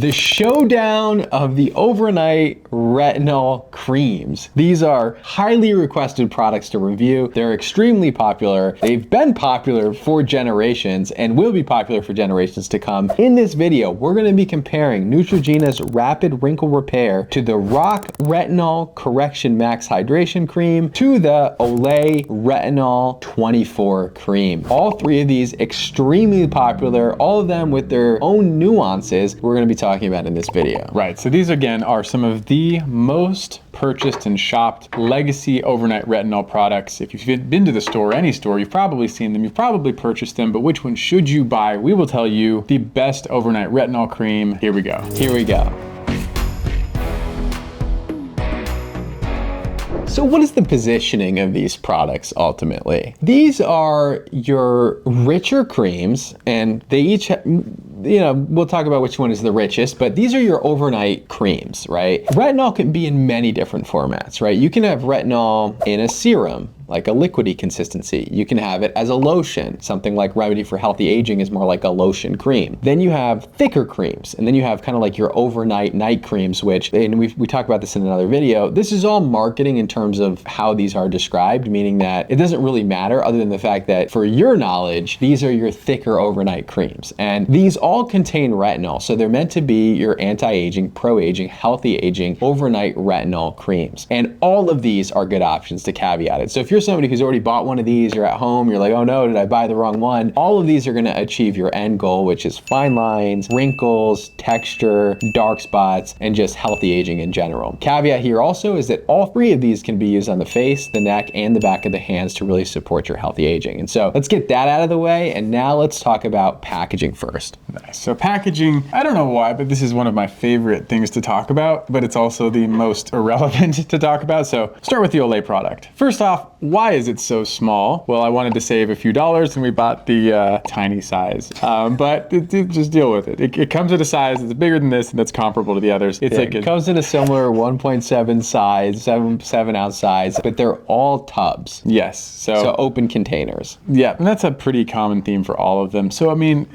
the showdown of the overnight retinol creams. These are highly requested products to review. They're extremely popular. They've been popular for generations and will be popular for generations to come. In this video, we're going to be comparing Neutrogena's Rapid Wrinkle Repair to the RoC Retinol Correxion Max Hydration Cream to the Olay Retinol 24 Cream. All three of these extremely popular, all of them with their own nuances we're going to be talking about in this video. Right, so these again are some of the most purchased and shopped legacy overnight retinol products. If you've been to the store, any store, you've probably seen them, you've probably purchased them, but which one should you buy? We will tell you the best overnight retinol cream. Here we go. Here we go. So what is the positioning of these products ultimately? These are your richer creams, and they each we'll talk about which one is the richest, but these are your overnight creams, right? Retinol can be in many different formats, right? You can have retinol in a serum, like a liquidy consistency. You can have it as a lotion. Something like Remedy for Healthy Aging is more like a lotion cream. Then you have thicker creams, and then you have kind of like your overnight night creams, which, and we talk about this in another video, this is all marketing in terms of how these are described, meaning that it doesn't really matter other than the fact that for your knowledge, these are your thicker overnight creams. And these all contain retinol, so they're meant to be your anti-aging, pro-aging, healthy aging, overnight retinol creams. And all of these are good options, to caveat it. So if you're somebody who's already bought one of these, you're at home, you're like, oh no, did I buy the wrong one? All of these are gonna achieve your end goal, which is fine lines, wrinkles, texture, dark spots, and just healthy aging in general. Caveat here also is that all three of these can be used on the face, the neck, and the back of the hands to really support your healthy aging. And so let's get that out of the way, and now let's talk about packaging first. Nice. So packaging, I don't know why, but this is one of my favorite things to talk about, but it's also the most irrelevant to talk about. So start with the Olay product. First off, why is it so small? Well, I wanted to save a few dollars and we bought the tiny size, but just deal with it. It comes at a size that's bigger than this and that's comparable to the others. It comes in a similar 1.7 size, 7 ounce size, but they're all tubs. Yes. So open containers. Yeah, and that's a pretty common theme for all of them. So I mean,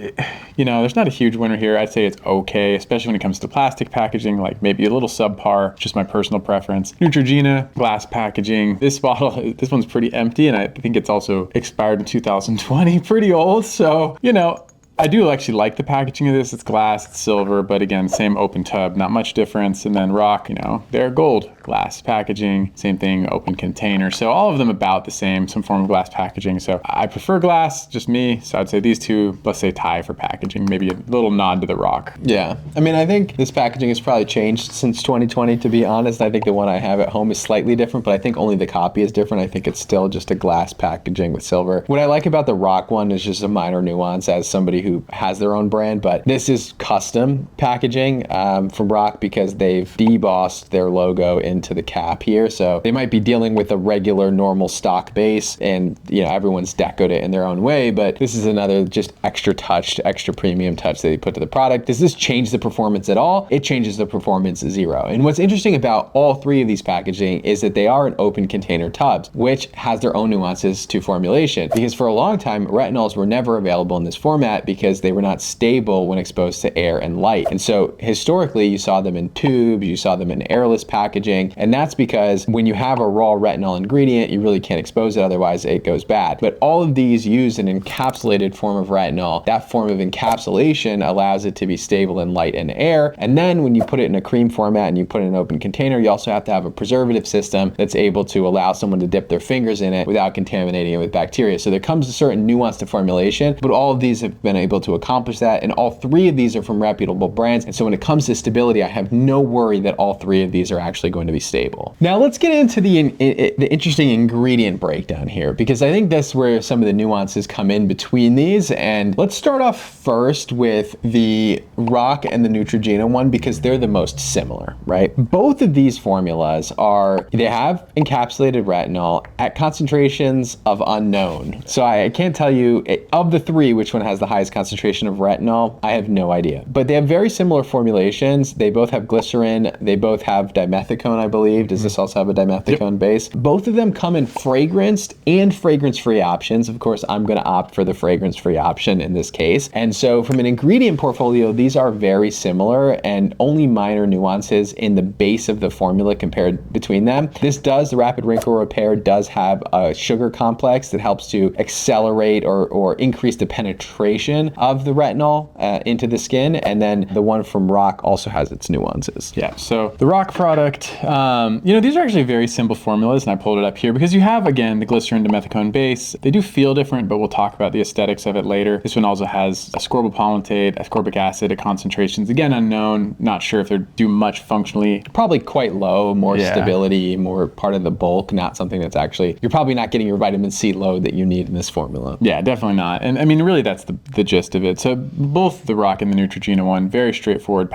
there's not a huge winner here. I'd say it's okay, especially when it comes to plastic packaging, like maybe a little subpar, just my personal preference. Neutrogena, glass packaging. This bottle, this one's pretty empty, and I think it's also expired in 2020, pretty old. So, I do actually like the packaging of this. It's glass, it's silver, but again, same open tub, not much difference. And then RoC, they're gold, glass packaging, same thing, open container. So all of them about the same, some form of glass packaging. So I prefer glass, just me. So I'd say these two, let's say tie for packaging, maybe a little nod to the RoC. Yeah, I mean, I think this packaging has probably changed since 2020, to be honest. I think the one I have at home is slightly different, but I think only the copy is different. I think it's still just a glass packaging with silver. What I like about the RoC one is just a minor nuance as somebody who has their own brand, but this is custom packaging from RoC because they've debossed their logo into the cap here. So they might be dealing with a regular normal stock base and everyone's decoed it in their own way, but this is another just extra premium touch that they put to the product. Does this change the performance at all? It changes the performance 0. And what's interesting about all three of these packaging is that they are in open container tubs, which has their own nuances to formulation, because for a long time, retinols were never available in this format because they were not stable when exposed to air and light. And so historically, you saw them in tubes, you saw them in airless packaging, and that's because when you have a raw retinol ingredient, you really can't expose it, otherwise it goes bad. But all of these use an encapsulated form of retinol. That form of encapsulation allows it to be stable in light and air. And then when you put it in a cream format and you put it in an open container, you also have to have a preservative system that's able to allow someone to dip their fingers in it without contaminating it with bacteria. So there comes a certain nuance to formulation, but all of these have been able to accomplish that, and all three of these are from reputable brands. And so when it comes to stability, I have no worry that all three of these are actually going to be stable. Now let's get into the interesting ingredient breakdown here, because I think that's where some of the nuances come in between these. And let's start off first with the RoC and the Neutrogena one, because they're the most similar, right? Both of these formulas they have encapsulated retinol at concentrations of unknown. So I can't tell you of the three which one has the highest concentration of retinol. I have no idea, but they have very similar formulations. They both have glycerin. They both have dimethicone, I believe. Does this also have a dimethicone base? Both of them come in fragranced and fragrance-free options. options. Of course, I'm going to opt for the fragrance-free option in this case. And so from an ingredient portfolio, these are very similar and only minor nuances in the base of the formula compared between them. The Rapid Wrinkle Repair does have a sugar complex that helps to accelerate or increase the penetration of the retinol into the skin. And then the one from RoC also has its nuances. Yeah, so the RoC product, these are actually very simple formulas, and I pulled it up here because you have, again, the glycerin dimethicone base. They do feel different, but we'll talk about the aesthetics of it later. This one also has ascorbyl palmitate, ascorbic acid at concentrations, again, unknown, not sure if they do much functionally. Probably quite low, more stability, more part of the bulk, not something that's actually, you're probably not getting your vitamin C load that you need in this formula. Yeah, definitely not. And I mean, really that's the gist of it. So both the RoC and the Neutrogena one, very straightforward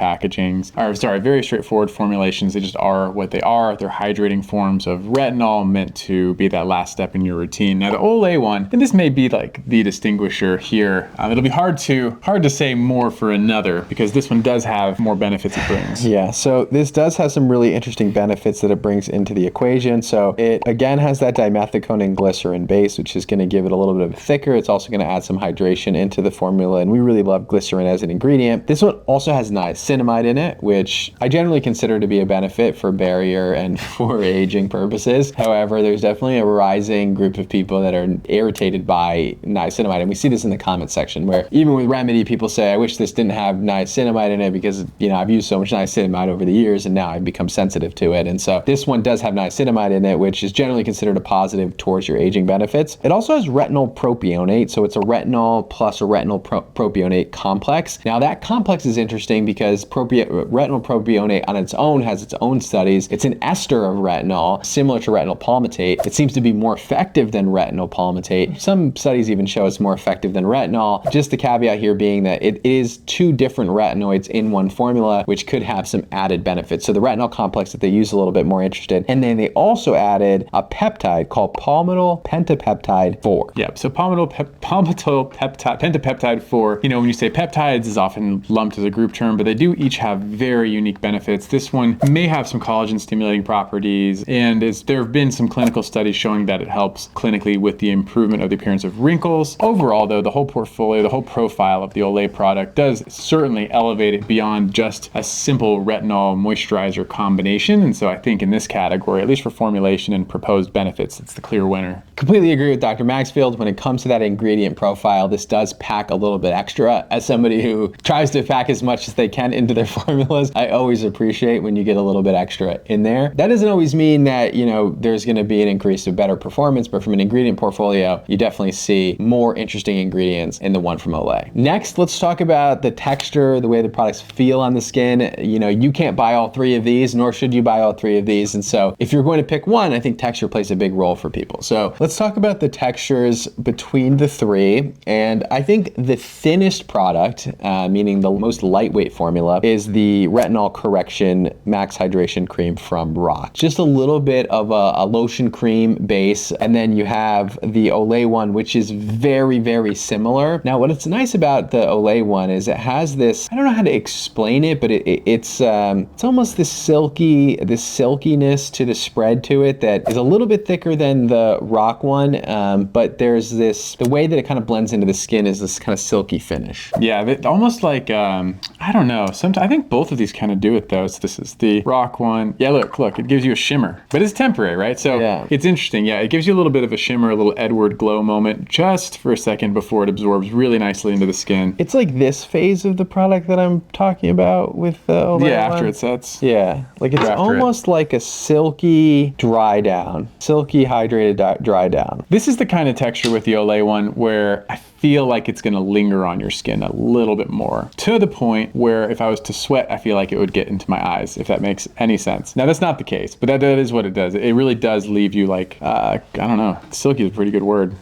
very straightforward formulations. They just are what they are. They're hydrating forms of retinol meant to be that last step in your routine. Now the Olay one, and this may be like the distinguisher here. It'll be hard to say more for another because this one does have more benefits it brings. Yeah, so this does have some really interesting benefits that it brings into the equation. So it again has that dimethicone and glycerin base, which is going to give it a little bit of a thicker. It's also going to add some hydration into the formula, and we really love glycerin as an ingredient. This one also has niacinamide in it, which I generally consider to be a benefit for barrier and for aging purposes. However, there's definitely a rising group of people that are irritated by niacinamide, and we see this in the comment section where even with Remedy, people say, I wish this didn't have niacinamide in it because, I've used so much niacinamide over the years and now I've become sensitive to it. And so this one does have niacinamide in it, which is generally considered a positive towards your aging benefits. It also has retinol propionate, so it's a retinol plus a retinol propionate complex. Now that complex is interesting because retinol propionate on its own has its own studies. It's an ester of retinol, similar to retinol palmitate. It seems to be more effective than retinol palmitate. Some studies even show it's more effective than retinol. Just the caveat here being that it is two different retinoids in one formula, which could have some added benefits. So the retinol complex that they use a little bit more interested. And then they also added a peptide called palmityl pentapeptide 4. Yeah, so palmityl pentapeptide 4, when you say peptides is often lumped as a group term, but they do each have very unique benefits. This one may have some collagen stimulating properties, and there have been some clinical studies showing that it helps clinically with the improvement of the appearance of wrinkles. Overall, though, the whole portfolio, the whole profile of the Olay product does certainly elevate it beyond just a simple retinol moisturizer combination. And so I think in this category, at least for formulation and proposed benefits, it's the clear winner. Completely agree with Dr. Maxfield. When it comes to that ingredient profile, this does pack a little bit extra. As somebody who tries to pack as much as they can into their formulas, I always appreciate when you get a little bit extra in there. That doesn't always mean that, there's going to be an increase of better performance, but from an ingredient portfolio, you definitely see more interesting ingredients in the one from Olay. Next, let's talk about the texture, the way the products feel on the skin. You can't buy all three of these, nor should you buy all three of these. And so if you're going to pick one, I think texture plays a big role for people. So let's talk about the textures between the three. And I think the thinnest product, meaning the most lightweight formula, is the Retinol Correxion Max Hydration Cream from RoC. Just a little bit of a lotion cream base. And then you have the Olay one, which is very, very similar. Now, what's nice about the Olay one is it has this, I don't know how to explain it, but it's almost this silkiness to the spread to it that is a little bit thicker than the RoC one, but there's the way that it kind of blends into the skin is this kind of silky finish. Yeah, almost like, I don't know, I think both of these kind of do it though. So this is the RoC one. Yeah, look, it gives you a shimmer, but it's temporary, right? So yeah. It's interesting. Yeah, it gives you a little bit of a shimmer, a little Edward glow moment just for a second before it absorbs really nicely into the skin. It's like this phase of the product that I'm talking about with the Olay one. After it sets. Yeah, like it's almost like a silky dry down, silky hydrated dry down. This is the kind of texture with the Olay one where I feel like it's going to linger on your skin a little bit more, to the point where if I was to sweat, I feel like it would get into my eyes, if that makes any sense. Now, that's not the case, but that is what it does. It really does leave you like, I don't know, silky is a pretty good word.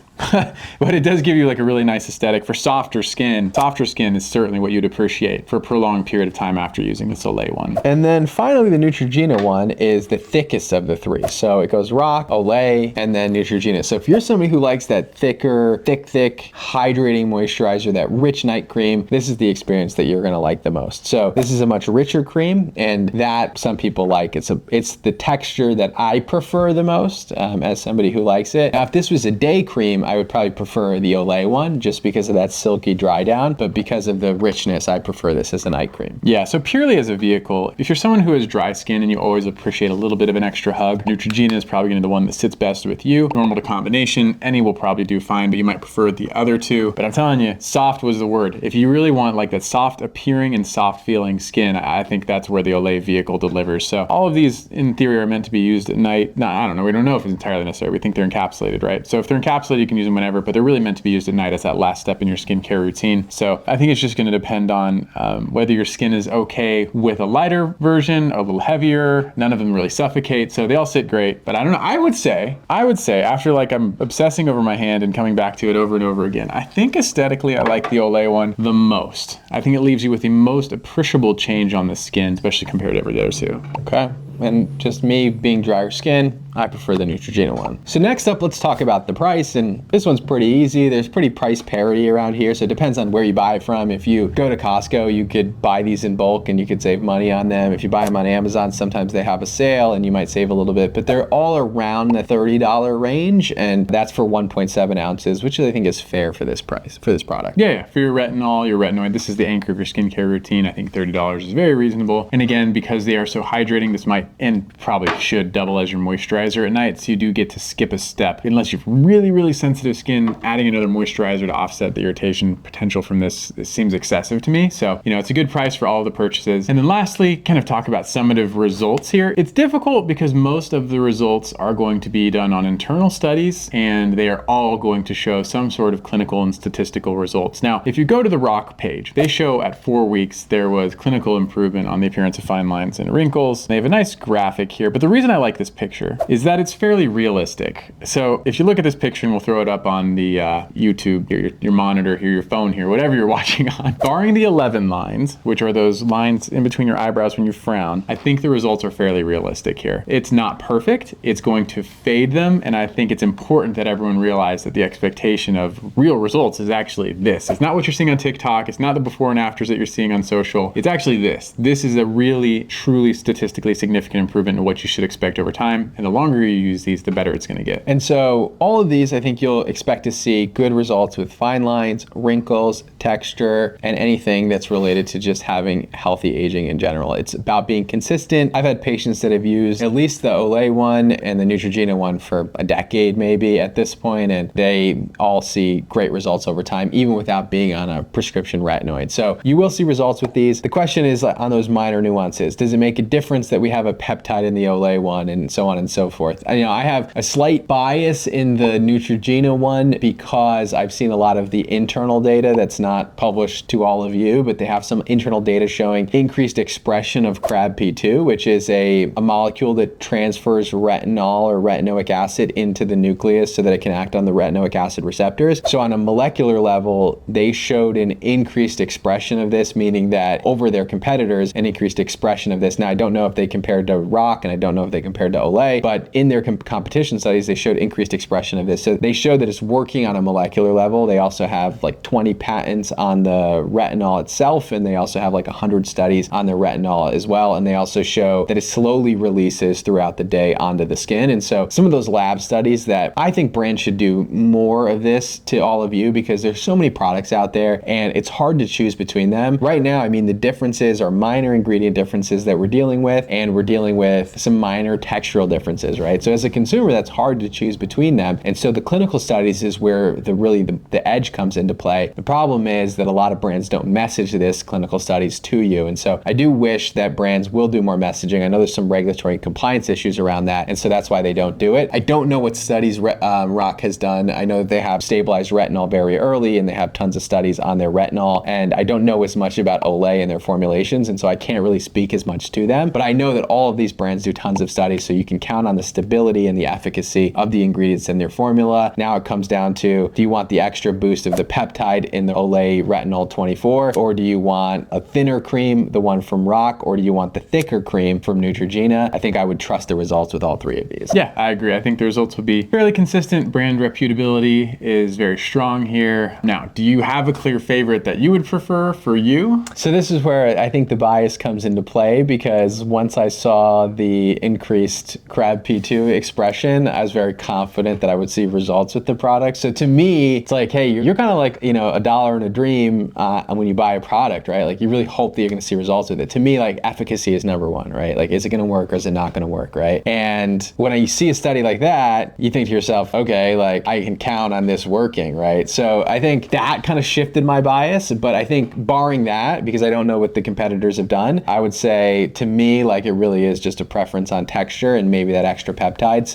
But it does give you like a really nice aesthetic for softer skin. Softer skin is certainly what you'd appreciate for a prolonged period of time after using the Olay one. And then finally, the Neutrogena one is the thickest of the three. So it goes RoC, Olay, and then Neutrogena. So if you're somebody who likes that thicker, thick, hydrating moisturizer, that rich night cream, this is the experience that you're gonna like the most. So this is a much richer cream, and that some people like. It's the texture that I prefer the most as somebody who likes it. Now, if this was a day cream, I would probably prefer the Olay one just because of that silky dry down, but because of the richness, I prefer this as a night cream. Yeah, so purely as a vehicle, if you're someone who has dry skin and you always appreciate a little bit of an extra hug, Neutrogena is probably going to be the one that sits best with you. Normal to combination, any will probably do fine, but you might prefer the other two. But I'm telling you, soft was the word. If you really want like that soft appearing and soft feeling skin, I think that's where the Olay vehicle delivers. So all of these in theory are meant to be used at night. No, I don't know. We don't know if it's entirely necessary. We think they're encapsulated, right? So if they're encapsulated, you can use them whenever, but they're really meant to be used at night as that last step in your skincare routine. So I think it's just going to depend on whether your skin is okay with a lighter version, a little heavier. None of them really suffocate, so they all sit great. But I don't know. I would say after like I'm obsessing over my hand and coming back to it over and over again, I think aesthetically I like the Olay one the most. I think it leaves you with the most appreciable change on the skin, especially compared to every other two. Okay. And just me being drier skin, I prefer the Neutrogena one. So next up, let's talk about the price. And this one's pretty easy. There's pretty price parity around here. So it depends on where you buy it from. If you go to Costco, you could buy these in bulk and you could save money on them. If you buy them on Amazon, sometimes they have a sale and you might save a little bit, but they're all around the $30 range. And that's for 1.7 ounces, which I think is fair for this price, for this product. Yeah, for your retinol, your retinoid, this is the anchor of your skincare routine. I think $30 is very reasonable. And again, because they are so hydrating, this might and probably should double as your moisturizer at night, so you do get to skip a step. Unless you've really sensitive skin, adding another moisturizer to offset the irritation potential from this seems excessive to me. So, you know, it's a good price for all the purchases. And then lastly, kind of talk about summative results here. It's difficult because most of the results are going to be done on internal studies, and they are all going to show some sort of clinical and statistical results. Now, if you go to the RoC page, they show at 4 weeks there was clinical improvement on the appearance of fine lines and wrinkles. They have a nice graphic here, but the reason I like this picture is that it's fairly realistic. So if you look at this picture, and we'll throw it up on the YouTube, your monitor here, your phone here, whatever you're watching on, barring the 11 lines, which are those lines in between your eyebrows when you frown, I think the results are fairly realistic here. It's not perfect, it's going to fade them, and I think it's important that everyone realize that the expectation of real results is actually this. It's not what you're seeing on TikTok, it's not the before and afters that you're seeing on social, it's actually this. This is a really, truly statistically significant improvement in what you should expect over time, and the longer you use these, the better it's going to get. And so all of these, I think you'll expect to see good results with fine lines, wrinkles, texture, and anything that's related to just having healthy aging in general. It's about being consistent. I've had patients that have used at least the Olay one and the Neutrogena one for a decade maybe at this point, and they all see great results over time, even without being on a prescription retinoid. So you will see results with these. The question is on those minor nuances. Does it make a difference that we have a peptide in the Olay one and so on and so forth? I have a slight bias in the Neutrogena one because I've seen a lot of the internal data that's not published to all of you, but they have some internal data showing increased expression of CRAB-P2, which is a molecule that transfers retinol or retinoic acid into the nucleus so that it can act on the retinoic acid receptors. So on a molecular level, they showed an increased expression of this, meaning that over their competitors, an increased expression of this. Now, I don't know if they compared to RoC, and I don't know if they compared to Olay, but in their competition studies, they showed increased expression of this. So they showed that it's working on a molecular level. They also have like 20 patents on the retinol itself, and they also have like 100 studies on the retinol as well. And they also show that it slowly releases throughout the day onto the skin. And so some of those lab studies that I think brands should do more of this to all of you, because there's so many products out there and it's hard to choose between them. Right now, I mean, the differences are minor ingredient differences that we're dealing with, and we're dealing with some minor textural differences, right? So as a consumer, that's hard to choose between them. And so the clinical studies is where the edge comes into play. The problem is that a lot of brands don't message this clinical studies to you. And so I do wish that brands will do more messaging. I know there's some regulatory and compliance issues around that, and so that's why they don't do it. I don't know what studies RoC has done. I know they have stabilized retinol very early, and they have tons of studies on their retinol, and I don't know as much about Olay and their formulations, and so I can't really speak as much to them. But I know that all of these brands do tons of studies, so you can count on the stability and the efficacy of the ingredients in their formula. Now it comes down to, do you want the extra boost of the peptide in the Olay Retinol 24, or do you want a thinner cream, the one from RoC, or do you want the thicker cream from Neutrogena? I think I would trust the results with all three of these. Yeah, I agree. I think the results will be fairly consistent. Brand reputability is very strong here. Now, do you have a clear favorite that you would prefer for you? So this is where I think the bias comes into play, because once I saw saw the increased crab P2 expression, I was very confident that I would see results with the product. So to me, it's like, hey, you're kind of like, a dollar in a dream when you buy a product, right? Like you really hope that you're going to see results with it. To me, like efficacy is number one, right? Like, is it going to work or is it not going to work, right? And when you see a study like that, you think to yourself, okay, like I can count on this working, right? So I think that kind of shifted my bias, but I think barring that, because I don't know what the competitors have done, I would say to me, like it really is just a preference on texture and maybe that extra peptide.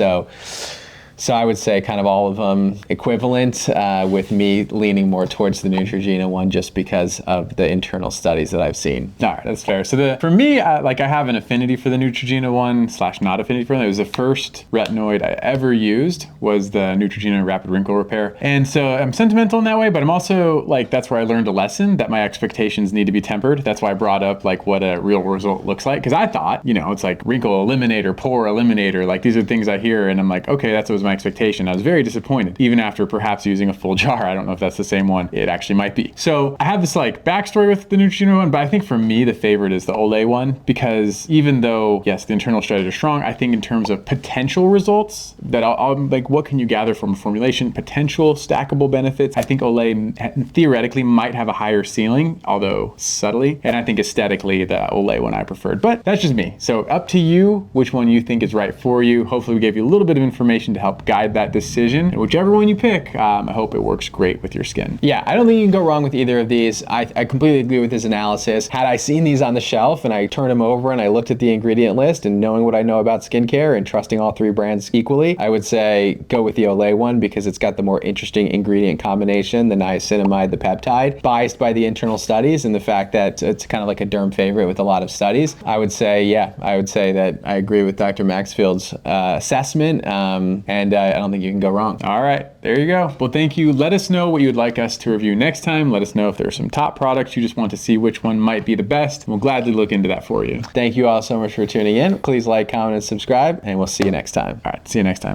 So I would say kind of all of them equivalent, with me leaning more towards the Neutrogena one just because of the internal studies that I've seen. All right, that's fair. So for me, I have an affinity for the Neutrogena one / not affinity for it. It was the first retinoid I ever used was the Neutrogena Rapid Wrinkle Repair. And so I'm sentimental in that way, but I'm also like, that's where I learned a lesson that my expectations need to be tempered. That's why I brought up like what a real result looks like. Cause I thought, it's like wrinkle eliminator, pore eliminator. Like these are things I hear and I'm like, okay, that's what was my expectation. I was very disappointed, even after perhaps using a full jar. I don't know if that's the same one. It actually might be. So I have this like backstory with the Neutrogena one, but I think for me, the favorite is the Olay one, because even though, yes, the internal studies are strong, I think in terms of potential results that I'll like, what can you gather from a formulation, potential stackable benefits? I think Olay theoretically might have a higher ceiling, although subtly. And I think aesthetically, the Olay one I preferred, but that's just me. So up to you, which one you think is right for you. Hopefully we gave you a little bit of information to help guide that decision. And whichever one you pick, I hope it works great with your skin. Yeah, I don't think you can go wrong with either of these. I completely agree with his analysis. Had I seen these on the shelf and I turned them over and I looked at the ingredient list and knowing what I know about skincare and trusting all three brands equally, I would say go with the Olay one because it's got the more interesting ingredient combination, the niacinamide, the peptide, biased by the internal studies and the fact that it's kind of like a derm favorite with a lot of studies. I would say that I agree with Dr. Maxfield's assessment, and I don't think you can go wrong. All right, there you go. Well, thank you. Let us know what you would like us to review next time. Let us know if there are some top products you just want to see which one might be the best. We'll gladly look into that for you. Thank you all so much for tuning in. Please like, comment, and subscribe, and we'll see you next time. All right, see you next time.